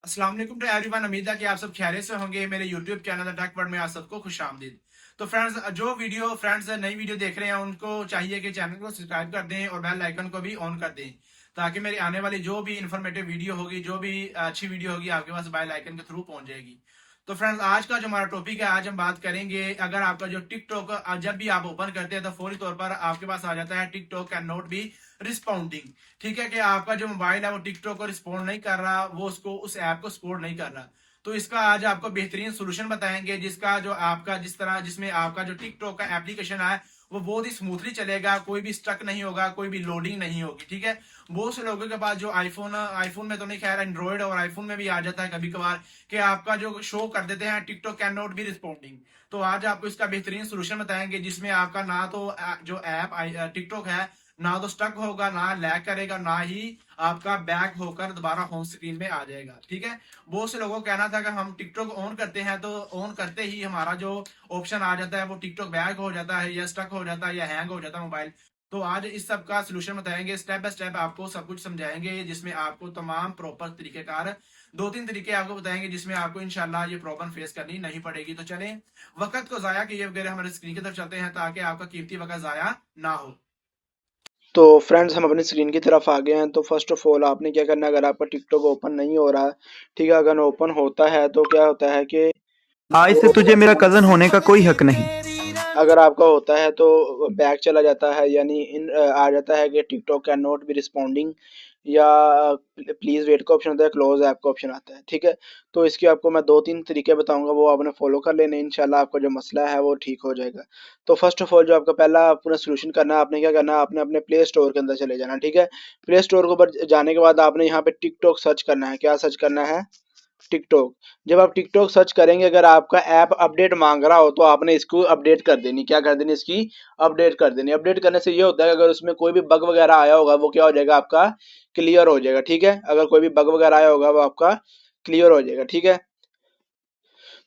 अस्सलाम वालेकुम to everyone. उम्मीद है कि आप सब खैरियत से होंगे। मेरे YouTube channel the tech world में आप सबको खुशामदीद। तो फ्रेंड्स, जो फ्रेंड्स नई वीडियो देख रहे हैं उनको चाहिए कि चैनल को सब्सक्राइब कर दें और बेल आइकन को भी ऑन कर दें, ताकि मेरी आने वाली जो भी इंफॉर्मेटिव वीडियो होगी, जो भी अच्छी वीडियो होगी, आपके पास बेल आइकन के थ्रू पहुंच जाएगी। तो फ्रेंड्स, आज का जो हमारा टॉपिक है, आज हम बात करेंगे, अगर आपका जो टिकटॉक जब भी आप ओपन करते हैं तो फौरी तौर पर आपके पास आ जाता है TikTok can not be responding. ठीक है, कि आपका जो मोबाइल है वो टिकटॉक को रिस्पॉन्ड नहीं कर रहा, वो उसको उस ऐप को सपोर्ट नहीं कर रहा। तो इसका आज आपको बेहतरीन सोल्यूशन बताएंगे, जिसका जो आपका जिसमें आपका जो टिकटॉक का एप्लीकेशन है वो बहुत ही स्मूथली चलेगा, कोई भी स्टक नहीं होगा, कोई भी लोडिंग नहीं होगी। ठीक है, बहुत से लोगों के पास जो आईफोन में तो नहीं, खैर एंड्रॉइड और आईफोन में भी आ जाता है कभी कभार, कि आपका जो शो कर देते हैं TikTok can not be responding. तो आज आपको इसका बेहतरीन सोल्यूशन बताएंगे, जिसमें आपका ना तो जो ऐप टिकटॉक है ना तो स्टक होगा, ना लैग करेगा, ना ही आपका बैक होकर दोबारा होम स्क्रीन में आ जाएगा। ठीक है, बहुत से लोगों को कहना था कि हम टिकटॉक ऑन करते हैं तो ऑन करते ही हमारा जो ऑप्शन आ जाता है वो टिकटॉक बैक हो जाता है, या स्टक हो जाता है, या हैंग हो जाता है मोबाइल। तो आज इस सब का सोल्यूशन बताएंगे, स्टेप बाय स्टेप आपको सब कुछ समझाएंगे, जिसमें आपको तमाम प्रॉपर तरीकेकार दो तीन तरीके आपको बताएंगे, जिसमें आपको इंशाल्लाह ये प्रॉब्लम फेस करनी नहीं पड़ेगी। तो चलें, वक्त को जाया किए बगैर हमारे स्क्रीन की तरफ चलते हैं, ताकि आपका कीमती वक्त जाया ना हो। तो फ्रेंड्स हम अपनी स्क्रीन की तरफ आ गए हैं। तो फर्स्ट ऑफ ऑल आपने क्या करना है, अगर आपका टिकटॉक ओपन नहीं हो रहा, ठीक है, अगर ओपन होता है तो क्या होता है कि आज से वो तुझे मेरा कज़न होने का कोई हक नहीं। अगर आपका होता है तो बैक चला जाता है, यानी आ जाता है कि TikTok can not be responding, या प्लीज़ वेट का ऑप्शन आता है, क्लोज ऐप का ऑप्शन आता है। ठीक है, तो इसके आपको मैं दो तीन तरीके बताऊंगा, वो आपने फॉलो कर लेने, इंशाल्लाह आपका जो मसला है वो ठीक हो जाएगा। तो फर्स्ट ऑफ ऑल जो आपका पहला अपना सोल्यूशन करना है, आपने क्या करना है, आपने अपने प्ले स्टोर के अंदर चले जाना। ठीक है, प्ले स्टोर के ऊपर जाने के बाद आपने यहाँ पे टिकटॉक सर्च करना है। क्या सर्च करना है? टिकटॉक। जब आप टिकटॉक सर्च करेंगे, अगर आपका ऐप अपडेट मांग रहा हो तो आपने इसको अपडेट कर देनी। क्या कर देनी? इसकी अपडेट कर देनी। अपडेट करने से ये होता है कि अगर उसमें कोई भी बग वगैरह आया होगा वो क्या हो जाएगा, आपका क्लियर हो जाएगा। ठीक है, अगर कोई भी बग वगैरह आया होगा वो आपका क्लियर हो जाएगा। ठीक है,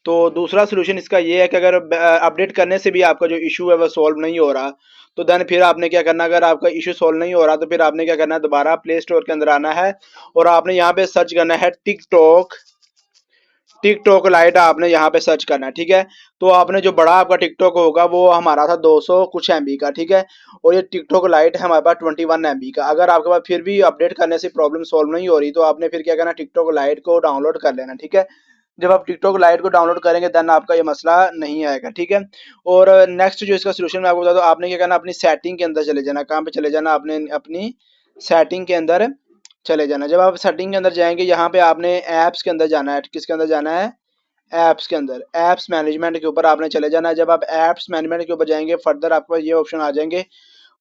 तो दूसरा सोल्यूशन इसका ये है कि अगर अपडेट करने से भी आपका जो इशू है वो सॉल्व नहीं हो रहा, तो देन फिर आपने क्या करना, अगर आपका इशू सॉल्व नहीं हो रहा तो फिर आपने क्या करना है, दोबारा प्ले स्टोर के अंदर आना है और आपने यहाँ पे सर्च करना है टिकटॉक। टिकटॉक लाइट आपने यहाँ पे सर्च करना है। ठीक है, तो आपने जो बड़ा आपका टिकटॉक होगा वो हमारा था 200 कुछ एमबी का। ठीक है, और ये टिकटॉक लाइट है हमारे पास 21 एमबी का। अगर आपके पास फिर भी अपडेट करने से प्रॉब्लम सॉल्व नहीं हो रही तो आपने फिर क्या करना, टिकटॉक लाइट को डाउनलोड कर लेना। ठीक है, जब आप टिकटॉक लाइट को डाउनलोड करेंगे देन आपका ये मसला नहीं आएगा। ठीक है, और नेक्स्ट जो इसका सोल्यूशन मैं आपको बता दूं, आपने क्या करना, अपनी सेटिंग के अंदर चले जाना। कहाँ पे चले जाना? आपने अपनी सेटिंग के अंदर चले जाना। जब आप सेटिंग के अंदर जाएंगे, यहाँ पे आपने ऐप्स के अंदर जाना है। किसके अंदर जाना है? ऐप्स के अंदर। ऐप्स मैनेजमेंट के ऊपर आपने चले जाना है। जब आप ऐप्स मैनेजमेंट के ऊपर जाएंगे, फर्दर आपके पास ये ऑप्शन आ जाएंगे।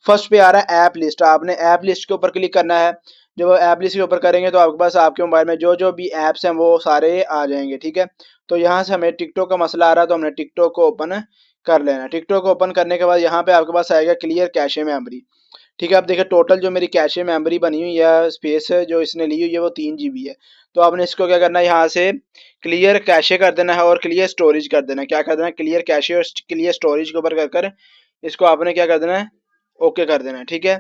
फर्स्ट पे आ रहा है ऐप लिस्ट, आपने ऐप लिस्ट के ऊपर क्लिक करना है। जब आप ऐप लिस्ट के ऊपर करेंगे तो आपके पास आपके मोबाइल में जो जो भी ऐप्स हैं वो सारे आ जाएंगे। ठीक है, तो यहाँ से हमें टिकटॉक का मसला आ रहा है तो हमने टिकटॉक को ओपन कर लेना। टिकटॉक को ओपन करने के बाद यहाँ पे आपके पास आएगा क्लियर कैशे मेमोरी। ठीक है, आप देखिए टोटल जो मेरी कैशे मेमोरी बनी हुई है, स्पेस जो इसने ली हुई है वो 3 GB है। तो आपने इसको क्या करना है, यहाँ से क्लियर कैशे कर देना है और क्लियर स्टोरेज कर देना है। क्या कर देना है? क्लियर कैशे और क्लियर स्टोरेज के ऊपर कर कर इसको आपने क्या कर देना है, ओके कर देना है। ठीक है,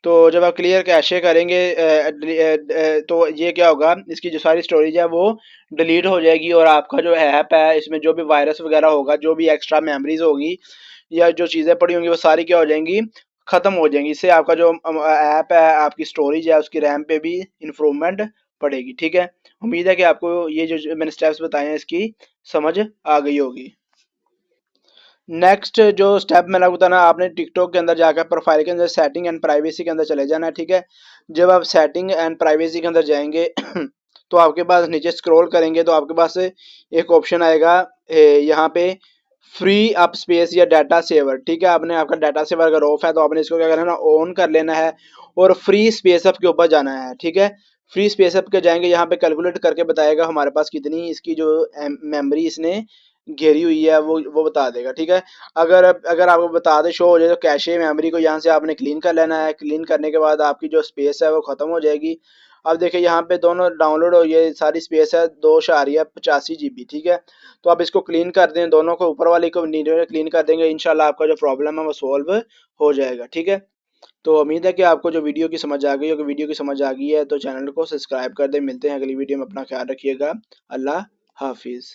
तो जब आप क्लियर कैशे करेंगे तो ये क्या होगा, इसकी जो सारी स्टोरेज है वो डिलीट हो जाएगी, और आपका जो ऐप है इसमें जो भी वायरस वगैरह होगा, जो भी एक्स्ट्रा मेमोरीज होगी या जो चीज़ें पड़ी होंगी वो सारी क्या हो जाएंगी, ख़त्म हो जाएंगी। इससे आपका जो ऐप है, आपकी स्टोरेज है, उसकी रैम पे भी इम्प्रूवमेंट पड़ेगी। ठीक है, उम्मीद है कि आपको ये जो मैंने स्टेप्स बताए हैं इसकी समझ आ गई होगी। नेक्स्ट जो स्टेप मैंने आपको बताना, आपने टिकटॉक के अंदर जाकर प्रोफाइल के अंदर सेटिंग एंड प्राइवेसी के अंदर चले जाना है। ठीक है, जब आप सेटिंग एंड प्राइवेसी के अंदर जाएंगे तो आपके पास नीचे स्क्रॉल करेंगे तो आपके पास एक ऑप्शन आएगा यहाँ पे फ्री अप स्पेस या डाटा सेवर। ठीक है, आपने आपका डाटा सेवर अगर ऑफ है तो आपने इसको क्या करना है ना, ऑन कर लेना है और फ्री स्पेस अप के ऊपर जाना है। ठीक है, फ्री स्पेस अप के जाएंगे, यहाँ पे कैलकुलेट करके बताएगा हमारे पास कितनी इसकी जो मेमोरी इसने घेरी हुई है वो बता देगा। ठीक है, अगर अगर आपको बता दे, शो हो जाए, तो कैशे मेमोरी को यहाँ से आपने क्लीन कर लेना है। क्लीन करने के बाद आपकी जो स्पेस है वो ख़त्म हो जाएगी। अब देखिए यहाँ पे दोनों डाउनलोड हो, ये सारी स्पेस है 2.85 GB। ठीक है, तो आप इसको क्लीन कर दें, दोनों को ऊपर वाले को नीचे क्लीन कर देंगे, इंशाल्लाह आपका जो प्रॉब्लम है वो सॉल्व हो जाएगा। ठीक है, तो उम्मीद है कि आपको जो वीडियो की समझ आ गई होगी। वीडियो की समझ आ गई है तो चैनल को सब्सक्राइब कर दें। मिलते हैं अगली वीडियो में, अपना ख्याल रखिएगा। अल्लाह हाफिज़।